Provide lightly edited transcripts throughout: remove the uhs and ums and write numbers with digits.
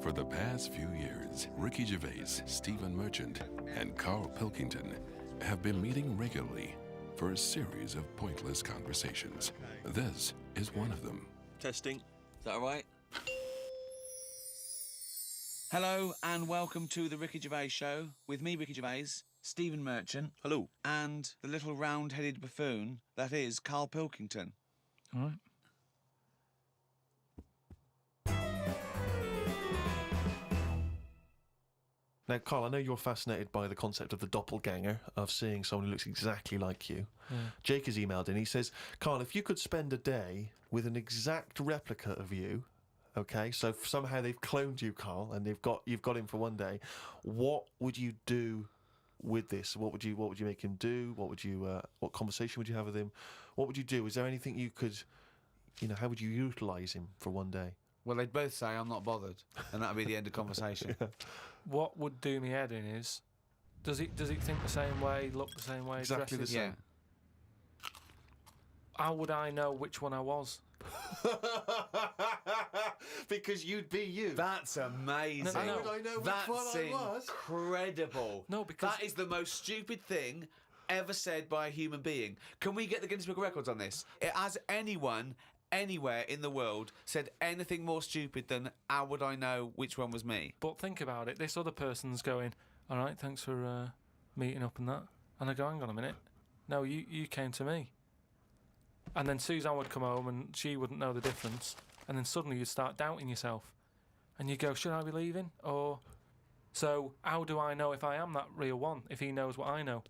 For the past few years, Ricky Gervais, Stephen Merchant, and Carl Pilkington have been meeting regularly for a series of pointless conversations. This is one of them. Testing. Is that all right? Hello and welcome to the Ricky Gervais Show with me, Ricky Gervais, Stephen Merchant. Hello. And the little round-headed buffoon that is Carl Pilkington. All right. Now, Carl, I know you're fascinated by the concept of the doppelganger, of seeing someone who looks exactly like you. Yeah. Jake has emailed in. He says, Carl, if you could spend a day with an exact replica of you, okay, so somehow they've cloned you, Carl, and you've got him for one day, what would you do with this? What would you make him do? What conversation would you have with him? What would you do? Is there anything you could, how would you utilise him for one day? Well, they'd both say, I'm not bothered, and that'd be the end of conversation. Yeah. What would do me head in is, does he think the same way, look the same way, Exactly the dresses? same. Yeah. How would I know which one I was? Because you'd be you. That's amazing. No. How would I know which That's one I was? incredible. No, because... That is the most stupid thing ever said by a human being. Can we get the Guinness Book of Records on this? Has anyone anywhere in the world said anything more stupid than how would I know which one was me? But think about it, this other person's going, all right, thanks for meeting up and that. And I go, hang on a minute. No, you came to me. And then Suzanne would come home and she wouldn't know the difference. And then suddenly you'd start doubting yourself. And you go, should I be leaving? Or... So how do I know if I am that real one, if he knows what I know?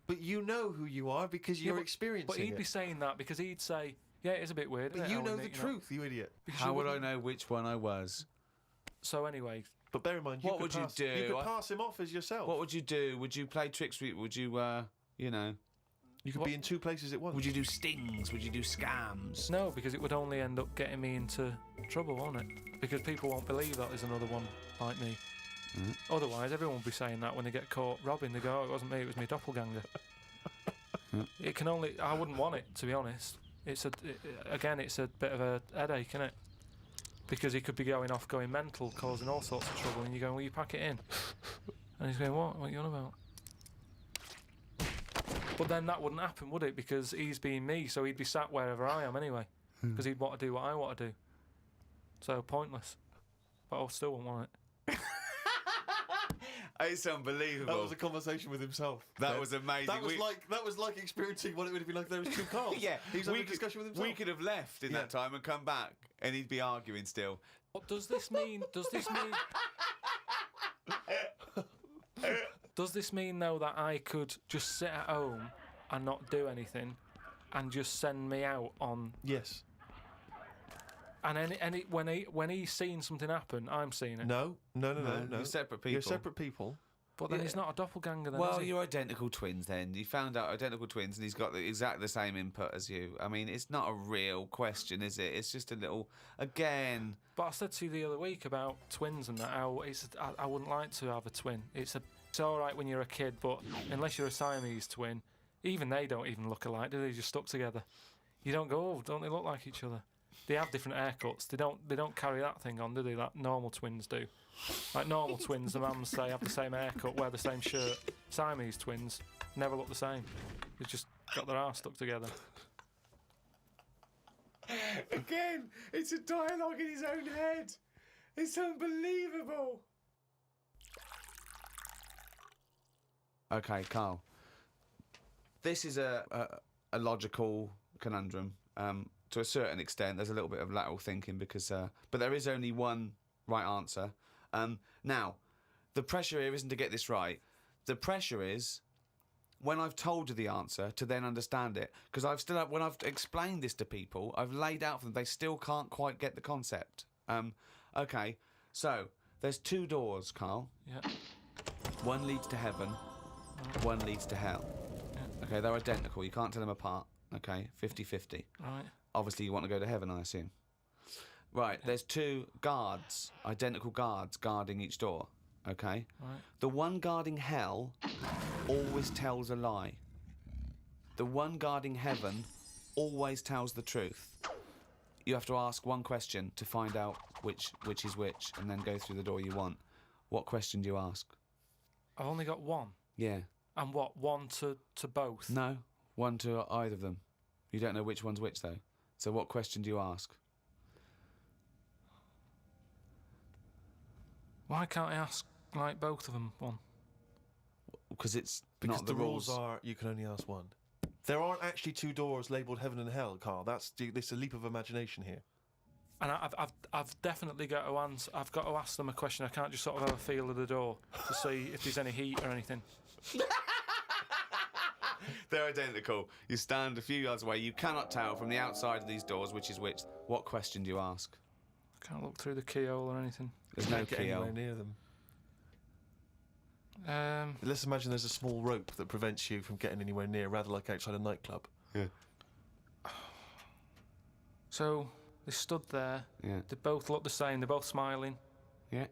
But you know who you are because you're experiencing But he'd it. be saying that because he'd say, yeah, it is a bit weird, But isn't it? you How know we the meet, truth, you idiot. Because How you would I wouldn't- know which one I was? So anyway... But bear in mind, What would you do? You could pass him off as yourself. What would you do? Would you play tricks? Would you, You could be in two places at once. Would you do stings? Would you do scams? No, because it would only end up getting me into trouble, won't it? Because people won't believe that there's another one like me. Otherwise, everyone would be saying that when they get caught robbing. They go, oh, it wasn't me, it was me doppelganger. It can only... I wouldn't want it, to be honest. It's a bit of a headache, isn't it? Because he could be going off, going mental, causing all sorts of trouble, and you're going, well, you pack it in. And he's going, what? What are you on about? But then that wouldn't happen, would it? Because he's being me, so he'd be sat wherever I am anyway. Because he'd want to do what I want to do. So, pointless. But I still wouldn't want it. It's unbelievable. That was a conversation with himself. That was amazing. That was like experiencing what it would have been like if there was two Carls. Yeah, He's having a discussion with himself. We could have left in that time and come back, and he'd be arguing still. What does this mean? Does this mean though that I could just sit at home and not do anything and just send me out on... Yes. And when he's seen something happen, I'm seeing it. No. You're separate people. You're separate people. But then he's not a doppelganger then, Well, is he? you're identical twins then. You found out identical twins and he's got exactly the same input as you. I mean, it's not a real question, is it? It's just a little... Again... But I said to you the other week about twins and that, how I wouldn't like to have a twin. It's all right when you're a kid, but unless you're a Siamese twin, even they don't even look alike, do they? They're just stuck together. You don't go, oh, don't they look like each other? They have different haircuts. They don't carry that thing on, do they? That normal twins do. Like normal twins, the mums say have the same haircut, wear the same shirt. Siamese twins never look the same. They've just got their arse stuck together. Again, it's a dialogue in his own head. It's unbelievable. Okay, Carl. This is a logical conundrum. To a certain extent, there's a little bit of lateral thinking because, but there is only one right answer. Now, the pressure here isn't to get this right. The pressure is when I've told you the answer to then understand it. Because when I've explained this to people, I've laid out for them, they still can't quite get the concept. Okay, so there's two doors, Carl. Yeah. One leads to heaven, one leads to hell. Yeah. Okay, they're identical. You can't tell them apart. Okay, 50-50. Right. Obviously, you want to go to heaven, I assume. Right, there's two guards, identical guards, guarding each door. Okay? Right. The one guarding hell always tells a lie. The one guarding heaven always tells the truth. you have to ask one question to find out which is which, and then go through the door you want. What question do you ask? I've only got one. Yeah. And what? One to both? No, one to either of them. You don't know which one's which, though. So what question do you ask? Why can't I ask, like, both of them one? Because it's Because not the rules. are you can only ask one. There aren't actually two doors labelled heaven and hell, Carl. This is a leap of imagination here. And I've definitely got to answer. I've got to ask them a question. I can't just sort of have a feel of the door to see if there's any heat or anything. They're identical. You stand a few yards away. You cannot tell from the outside of these doors which is which. What question do you ask? I can't look through the keyhole or anything. There's no Get keyhole. anywhere near them. Um, Let's imagine there's a small rope that prevents you from getting anywhere near, rather like outside a nightclub. Yeah. so they stood there. Yeah. They both look the same. They're both smiling. Yeah.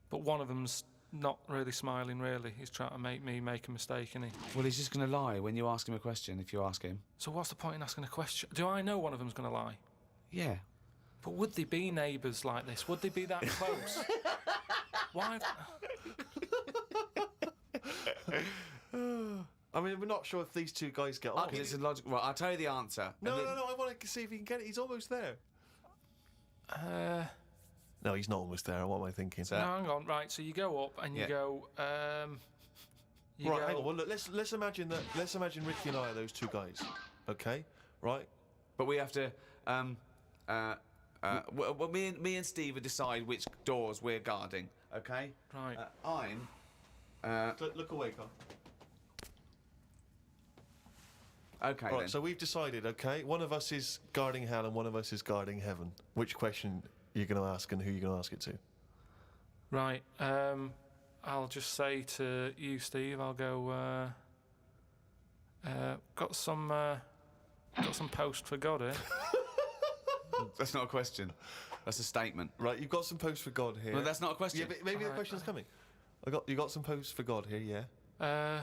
But one of them's not really smiling, really. He's trying to make me make a mistake, isn't he? Well, he's just going to lie when you ask him a question, if you ask him. So what's the point in asking a question? Do I know one of them's going to lie? Yeah. But would they be neighbours like this? Would they be that close? Why? I mean, we're not sure if these two guys get on. Because it's a logical... Well, I'll tell you the answer. No, I want to see if he can get it. He's almost there. No, he's not almost there. What am I thinking? So- No, hang on. Right, so you go up and you Yeah. go. You Right, go, hang on. Well, look, let's imagine that. Let's imagine Ricky and I are those two guys. Okay, right? But we have to... well, me and Steve will decide which doors we're guarding, okay? Right. I'm... Look away, Carl. Okay, Right, then. so we've decided. Okay, one of us is guarding hell and one of us is guarding heaven. Which question are you going to ask and who are you going to ask it to? Right. I'll just say to you, Steve. I'll go. Got some post for God here. That's not a question. That's a statement. Right, you've got some posts for God here. No, that's not a question. Yeah, but maybe the Alright. question's coming. You got some posts for God here, yeah.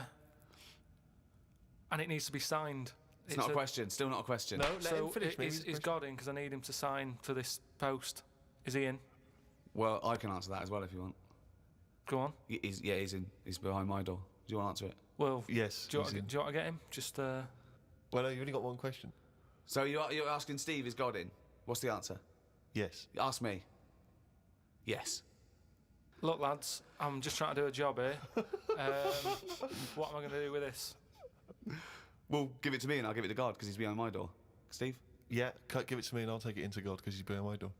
And it needs to be signed. It's not a question. Still not a question. No, let him So finish. Maybe is it's a question. God in? Because I need him to sign for this post. Is he in? Well, I can answer that as well if you want. Go on. He's in. He's behind my door. Do you want to answer it? Well, Yes. do you, he's want, in. do you want to get him? Just Well, no, you've only got one question. So you're asking Steve, is God in? What's the answer? Yes. Ask me. Yes. look, lads. I'm just trying to do a job here. What am I going to do with this? Well, give it to me and I'll give it to God because he's behind my door. Steve? Yeah, give it to me and I'll take it into God because he's behind my door.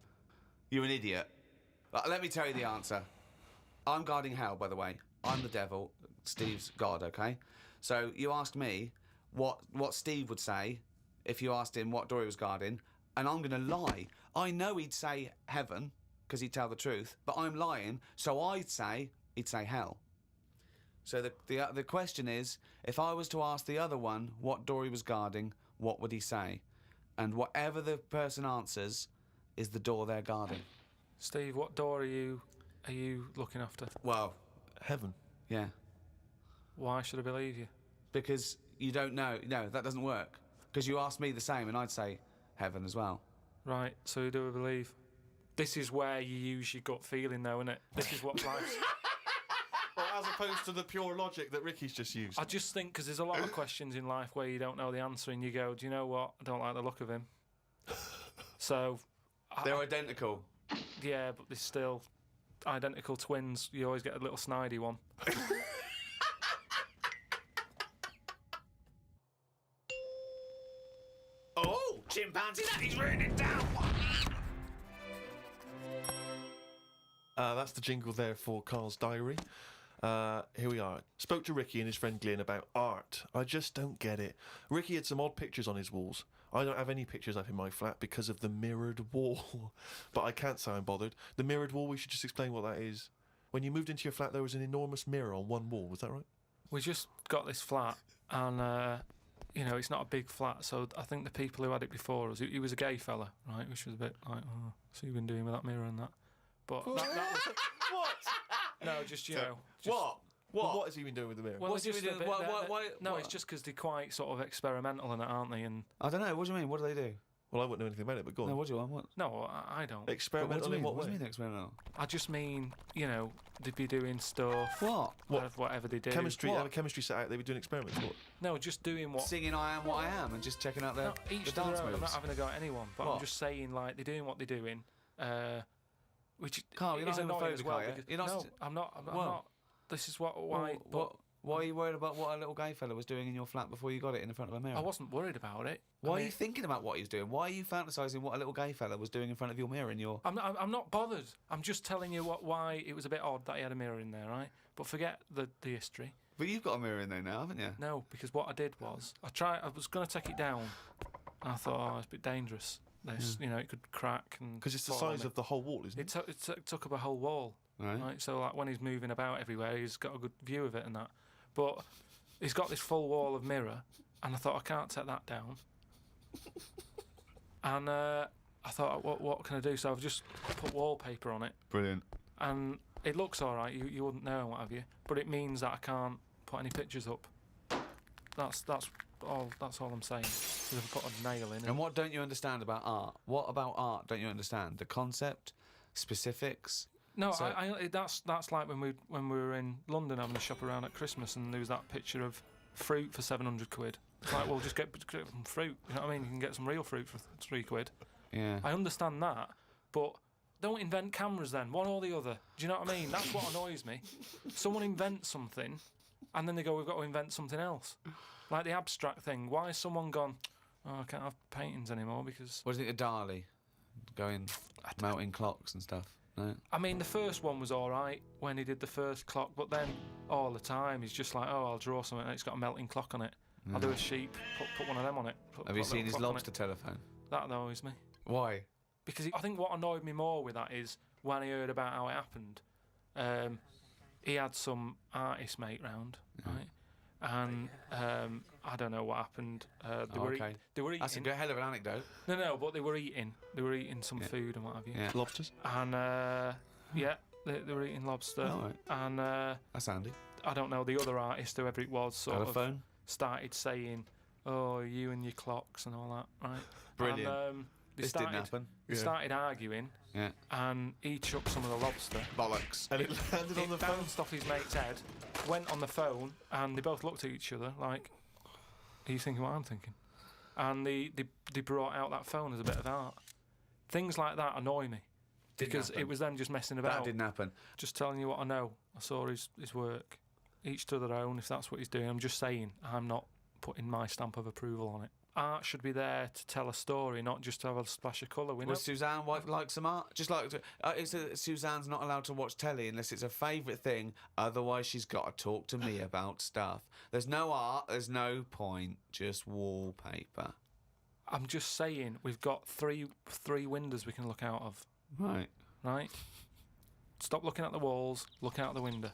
You're an idiot. Let me tell you the answer. I'm guarding hell, by the way. I'm the devil. Steve's God, okay? So you asked me what Steve would say if you asked him what door he was guarding, and I'm going to lie. I know he'd say heaven because he'd tell the truth, but I'm lying, so he'd say hell. So the question is, if I was to ask the other one what door he was guarding, what would he say? And whatever the person answers is the door they're guarding. Steve, what door are you looking after? Well, Heaven. yeah. Why should I believe you? Because you don't know. No, that doesn't work. Because you asked me the same and I'd say heaven as well. Right, so who do I believe? This is where you use your gut feeling, though, isn't it? This is what life's... Well, as opposed to the pure logic that Ricky's just used. I just think because there's a lot of questions in life where you don't know the answer and you go, do you know what? I don't like the look of him. So... They're identical. Yeah, but they're still identical twins. You always get a little snidey one. Oh, chimpanzee, that is raining down. That's the jingle there for Carl's diary. Here we are. Spoke to Ricky and his friend Glyn about art. I just don't get it. Ricky had some odd pictures on his walls. I don't have any pictures up in my flat because of the mirrored wall. But I can't say I'm bothered. The mirrored wall, we should just explain what that is. When you moved into your flat, there was an enormous mirror on one wall. Was that right? We just got this flat and, it's not a big flat. So I think the people who had it before us, he was a gay fella, right? Which was a bit like, oh, so you've been doing with that mirror and that. But that was... What? No, just, What? Well, What? what has he been doing with the mirror? Well, What's he just been a doing? bit- Why- No, what? it's just because they're quite sort of experimental in it, aren't they? And I don't know. What do you mean? What do they do? Well, I wouldn't know anything about it, but go on. No, what do you want? What? No, I don't. Experimental in what What do way? you mean experimental? I just mean, they'd be doing stuff. What? Whatever they do. Chemistry. What? Have a chemistry set out. They were doing experiments. What? No, just doing what. Singing "I Am What I Am" and just checking out the No, each the to their dance own. I'm moves. not having a go at anyone, but What? I'm just saying, like, they're doing what they're doing, which Carl, you're is not annoying as homophobic, well. are you? Because, You're not no, st- I'm not. I'm What? not. This is why. But Why are you worried about what a little gay fella was doing in your flat before you got it in front of a mirror? I wasn't worried about it. Why I are mean, you thinking about what he was doing? Why are you fantasising what a little gay fella was doing in front of your mirror in your... I'm not bothered. I'm just telling you why it was a bit odd that he had a mirror in there, right? But forget the history. But you've got a mirror in there now, haven't you? No, because what I did was I was going to take it down, and I thought, it's a bit dangerous. This, it could crack and Because it's the fall on size me. of the whole wall, isn't it? It took up a whole wall. Right. So like when he's moving about everywhere, he's got a good view of it and that. But he's got this full wall of mirror, and I thought I can't take that down. And I thought, what can I do? So I've just put wallpaper on it, Brilliant. and it looks all right. You wouldn't know, what have you? But it means that I can't put any pictures up. That's all. That's all I'm saying. 'Cause I've put a nail in. And what don't you understand about art? What about art don't you understand? The concept, specifics. No, So- that's like when we were in London having a shop around at Christmas, and there was that picture of fruit for 700 quid. It's like, well, just get some fruit. You know what I mean? You can get some real fruit for 3 quid. Yeah. I understand that, but don't invent cameras then, one or the other. Do you know what I mean? That's what annoys me. Someone invents something, and then they go, we've got to invent something else. Like the abstract thing. Why has someone gone, I can't have paintings anymore because... What do you think of Dali? Going, melting clocks and stuff? No? I mean, the first one was all right when he did the first clock, but then all the time he's just like, I'll draw something and it's got a melting clock on it. I'll do a sheep, put one of them on it. Have you put a seen his little clock on lobster it. telephone? That annoys me. Why? Because I think what annoyed me more with that is when I heard about how it happened, he had some artist mate round, right? And I don't know what happened. They were eating. That's a good hell of an anecdote. No, but they were eating. They were eating some food and what have you. Yeah. Lobsters? And they were eating lobster. All right. And That's handy. I don't know, the other artist, whoever it was, sort Had a of phone? started saying, you and your clocks and all that, right? Brilliant. And, This didn't happen. They started arguing, Yeah. and he chucked some of the lobster. Bollocks. And it landed on It the phone. bounced off his mate's head, went on the phone, and they both looked at each other like, are you thinking what I'm thinking? And they brought out that phone as a bit of art. Things like that annoy me. Because happen. it was them just messing about. That didn't happen. Just telling you what I know. I saw his work. Each to their own, if that's what he's doing. I'm just saying, I'm not putting my stamp of approval on it. Art should be there to tell a story, not just to have a splash of colour. We know. Would Suzanne like some art? Just like Suzanne's not allowed to watch telly unless it's a favourite thing. Otherwise, she's got to talk to me about stuff. There's no art. There's no point. Just wallpaper. I'm just saying, we've got three windows we can look out of. Right. Right? Stop looking at the walls. Look out the window.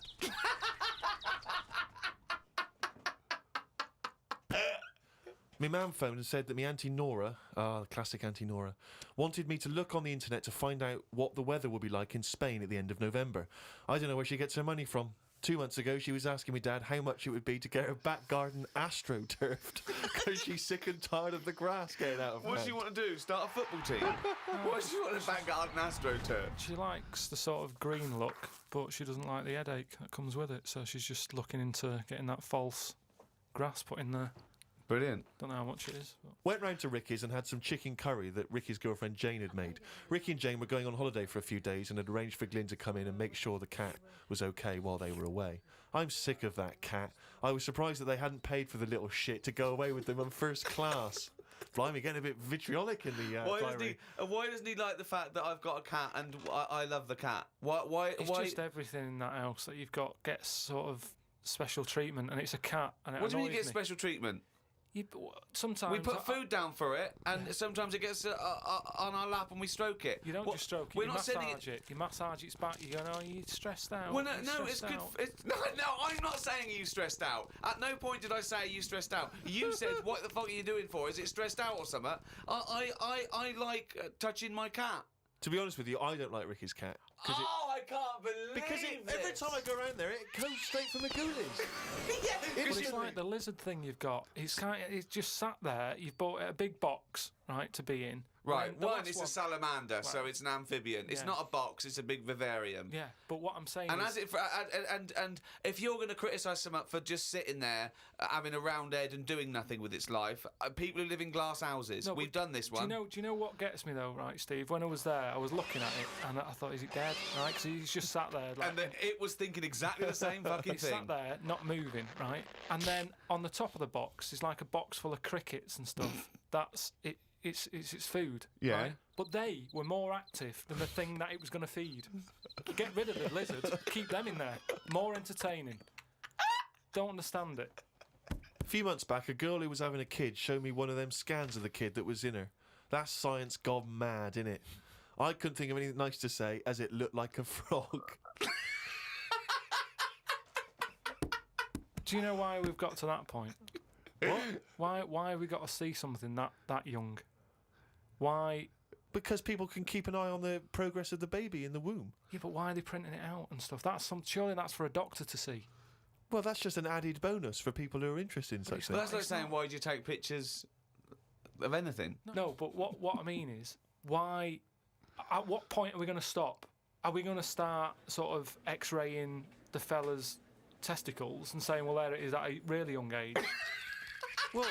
My mum phoned and said that my Auntie Nora, the classic Auntie Nora, wanted me to look on the internet to find out what the weather will be like in Spain at the end of November. I don't know where she gets her money from. 2 months ago, she was asking me dad how much it would be to get her back garden astroturfed because she's sick and tired of the grass getting out of What does she hand. want to do? Start a football team? What does she want to back garden AstroTurf? She likes the sort of green look, but she doesn't like the headache that comes with it. So she's just looking into getting that false grass put in there. Brilliant. Don't know how much it is. But. Went round to Ricky's and had some chicken curry that Ricky's girlfriend Jane had made. Ricky and Jane were going on holiday for a few days and had arranged for Glyn to come in and make sure the cat was okay while they were away. I'm sick of that cat. I was surprised that they hadn't paid for the little shit to go away with them on first class. Blimey, getting a bit vitriolic in the diary. Why doesn't he like the fact that I've got a cat and I love the cat? Why? It's just everything in that house that you've got gets sort of special treatment, and it's a cat, and it What do you mean annoys you get me. special treatment? Sometimes We put food down for it, and sometimes it gets on our lap and we stroke it. You don't just stroke it. We're you not sending massage it. You massage its back. You go, no, you're stressed out. Well, You're no, it's stressed good. out." No, I'm not saying you stressed out. At no point did I say you stressed out. You said, "What the fuck are you doing for? Is it stressed out or something?" I like touching my cat. To be honest with you, I don't like Ricky's cat. Oh, I can't believe Because every time I go around there, it goes straight from the ghoulies. But it's like the lizard thing you've got. It's just sat there. You've bought a big box, right, to be in. Right, And the one, last it's a salamander, so it's an amphibian. It's Yeah. not a box, it's a big vivarium. Yeah, but what I'm saying And is... as it and if you're going to criticise someone for just sitting there, having a round head and doing nothing with its life, people who live in glass houses, No, we've but done this one. Do you know what gets me though, right, Steve? When I was there, I was looking at it and I thought, is it dead? Right, because he's just sat there. Like, And it was thinking exactly the same fucking he thing. sat there, not moving, right? And then on the top of the box is like a box full of crickets and stuff. That's it. It's food. Yeah. Right? But they were more active than the thing that it was going to feed. Get rid of the lizards. Keep them in there. More entertaining. Don't understand it. A few months back, a girl who was having a kid showed me one of them scans of the kid that was in her. That's science gone mad, innit? I couldn't think of anything nice to say, as it looked like a frog. Do you know why we've got to that point? What? Why have we got to see something that young? Why? Because people can keep an eye on the progress of the baby in the womb. Yeah, but why are they printing it out and stuff? Surely that's for a doctor to see. Well, that's just an added bonus for people who are interested in such But things. that's like saying, why do you take pictures of anything? No, but what I mean is, why? At what point are we going to stop? Are we going to start sort of X-raying the fella's testicles and saying, well, there it is at a really young age? Well,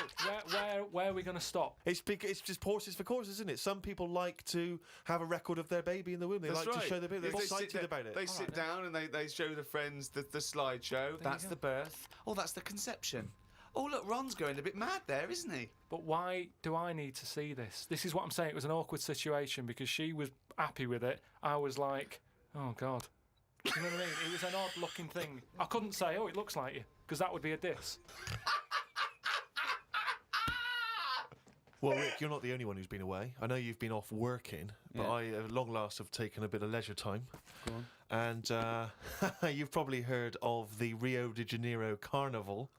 where are we going to stop? It's just horses for courses, isn't it? Some people like to have a record of their baby in the womb. They That's like to right. show their baby. They're They sit excited about it. They sit down and they show the friends the slideshow. That's go. the birth. Oh, that's the conception. Oh, look, Ron's going a bit mad there, isn't he? But why do I need to see this? This is what I'm saying. It was an awkward situation because she was happy with it. I was like, oh, God. You know what I mean? It was an odd-looking thing. I couldn't say, oh, it looks like you, because that would be a diss. Well, Rick, you're not the only one who's been away. I know you've been off working, but Yeah. I, at long last, have taken a bit of leisure time. Go on. And you've probably heard of the Rio de Janeiro Carnival.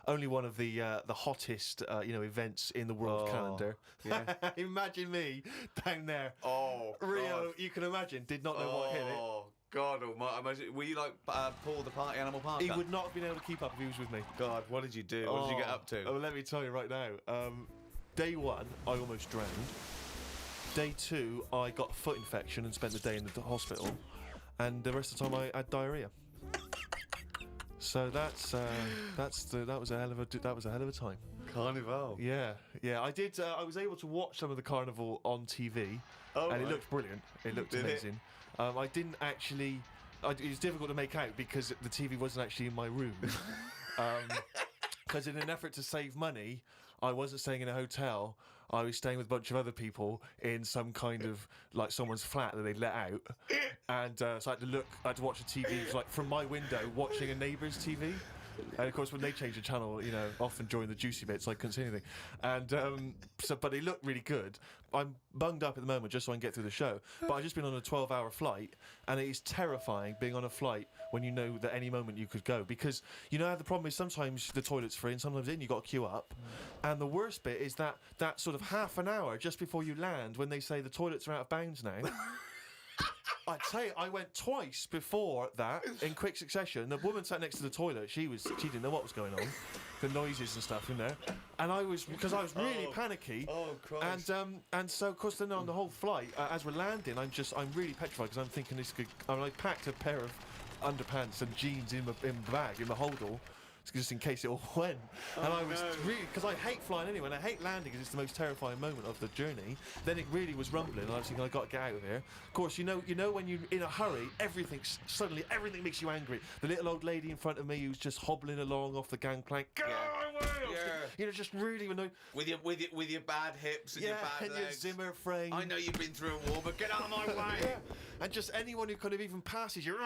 Only one of the hottest events in the world calendar. Yeah. Imagine me down there. Oh, Rio, God. you can imagine, did not know what hit it. Oh, God almighty. Imagine, were you like Paul the Party Animal Parker? He would not have been able to keep up if he was with me. God, what did you do? What did you get up to? Oh, let me tell you right now. Day one, I almost drowned. Day two, I got a foot infection and spent the day in the hospital. And the rest of the time, I had diarrhea. So that was a hell of a time. Carnival. Yeah. I did. I was able to watch some of the carnival on TV, Oh, and it right. looked brilliant. It looked Did it? amazing. I didn't actually. It was difficult to make out because the TV wasn't actually in my room. Because in an effort to save money, I wasn't staying in a hotel. I was staying with a bunch of other people in some kind of like someone's flat that they'd let out, and so I had to watch the TV like from my window, watching a neighbour's TV. And of course, when they change the channel, often during the juicy bits, I couldn't see anything. And but it looked really good. I'm bunged up at the moment just so I can get through the show. But I've just been on a 12-hour flight, and it is terrifying being on a flight when you know that any moment you could go. Because the problem is sometimes the toilet's free, and sometimes you've got to queue up. And the worst bit is that sort of half an hour just before you land, when they say the toilets are out of bounds now. I tell you, I went twice before that in quick succession. The woman sat next to the toilet. She didn't know what was going on, the noises and stuff in there, and I was really panicky. Oh, Christ. And so of course then on the whole flight, as we're landing, I'm really petrified because I'm thinking this could. I packed a pair of underpants and jeans in the bag in the holdall. Just in case it all went. And I was really, because I hate flying anyway, and I hate landing because it's the most terrifying moment of the journey. Then it really was rumbling, and I was thinking, I got to get out of here. Of course, you know when you're in a hurry, everything makes you angry. The little old lady in front of me who's just hobbling along off the gangplank. Go away! Just really annoyed. With your bad hips and your bad and legs. your Zimmer frame. I know you've been through a war, but get out of my way. Yeah. And just anyone who kind of even passes you,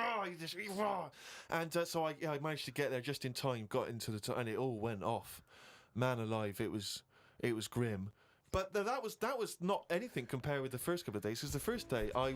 and so I managed to get there just in time. Got into and it all went off. Man alive, it was grim. But that was not anything compared with the first couple of days. Because the first day I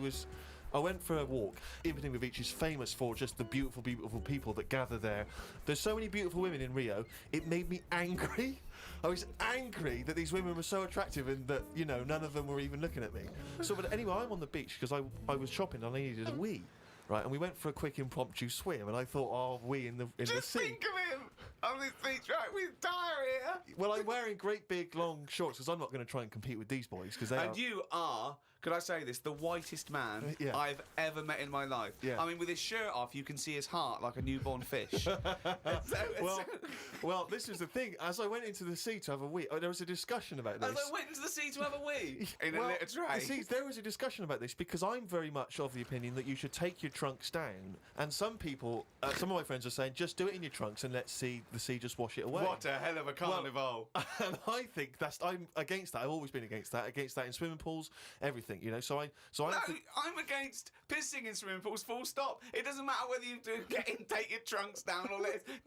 went for a walk. Ipswich Beach is famous for just the beautiful, beautiful people that gather there. There's so many beautiful women in Rio. It made me angry. I was angry that these women were so attractive and that none of them were even looking at me. So, but anyway, I'm on the beach because I was shopping and I needed a wee. right? And we went for a quick impromptu swim, and I thought, oh, we in the Just sea. think of him on this beach, right, with diarrhea. Well, I'm wearing great big long shorts because I'm not going to try and compete with these boys because they are. And you are, could I say this, the whitest man Yeah. I've ever met in my life. Yeah. I mean, with his shirt off, you can see his heart like a newborn fish. Well, this is the thing. As I went into the sea to have a wee, there was a discussion about this. As I went into the sea to have a wee in a Well, litter tray. see, there was a discussion about this because I'm very much of the opinion that you should take your trunks down, and some people, some of my friends are saying, just do it in your trunks and let's see the sea just wash it away. What a hell of a carnival. And I think I'm against that. I've always been against that in swimming pools, everything, you know. So I No, think, I'm against pissing in swimming pools, full stop. It doesn't matter whether you do get in, take your trunks down or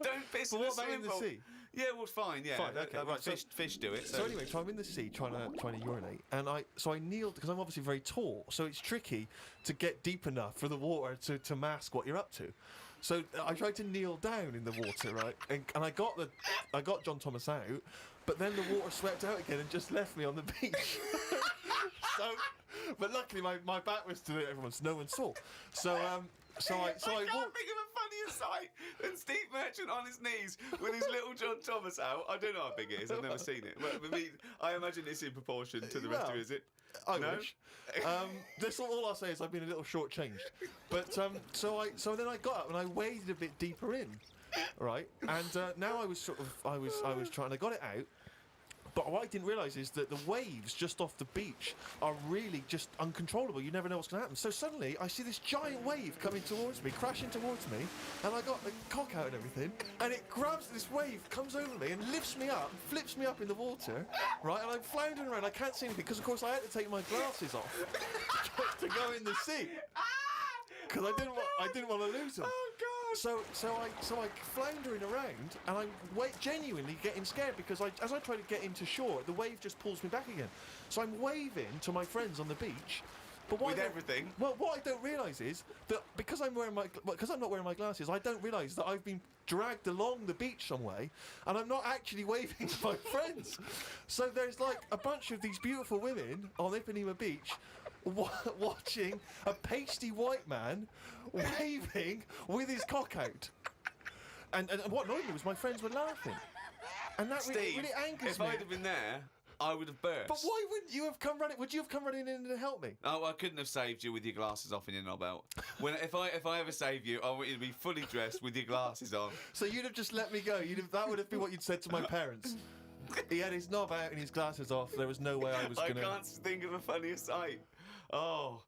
don't piss But in a what about swimming in the pool. sea? Yeah, well, fine, yeah. Fine, okay, right, so- Fish do it. So anyway, so I'm in the sea trying to urinate, and I kneeled because I'm obviously very tall, so it's tricky to get deep enough for the water to mask what you're up to. So I tried to kneel down in the water, right, and I got John Thomas out, but then the water swept out again and just left me on the beach. But luckily my back was to everyone, so no one saw. So I can't walked. think of a funnier sight than Steve Merchant on his knees with his little John Thomas out. I don't know how big it is. I've never seen it. But I mean, I imagine it's in proportion to the rest of it, is it? I No? wish. That's all I'll say is I've been a little shortchanged. But so then I got up and I waded a bit deeper in, right? And now I was trying. I got it out. But what I didn't realise is that the waves just off the beach are really just uncontrollable. You never know what's going to happen. So suddenly I see this giant wave coming towards me, crashing towards me, and I got the cock out and everything, and it grabs this wave, comes over me, and lifts me up, flips me up in the water, right? And I'm floundering around. I can't see anything because, of course, I had to take my glasses off to go in the sea because I didn't want to lose them. Oh, God. So I floundering around, and I'm genuinely getting scared because as I try to get into shore, the wave just pulls me back again. So I'm waving to my friends on the beach. But With everything. Well, what I don't realise is that because I'm not wearing my glasses, I don't realise that I've been dragged along the beach some way, and I'm not actually waving to my friends. So there's like a bunch of these beautiful women on Ipanema Beach watching a pasty white man waving with his cock out. And what annoyed me was my friends were laughing. And that Steve, really angers if me. I'd have been there, I would have burst. But why wouldn't you have come running? Would you have come running in to help me? Oh, I couldn't have saved you with your glasses off and your knob out. If I ever save you, I want you to be fully dressed with your glasses on. So you'd have just let me go. That would have been what you'd said to my parents. He had his knob out and his glasses off. There was no way I was going to... I can't think of a funnier sight. Oh.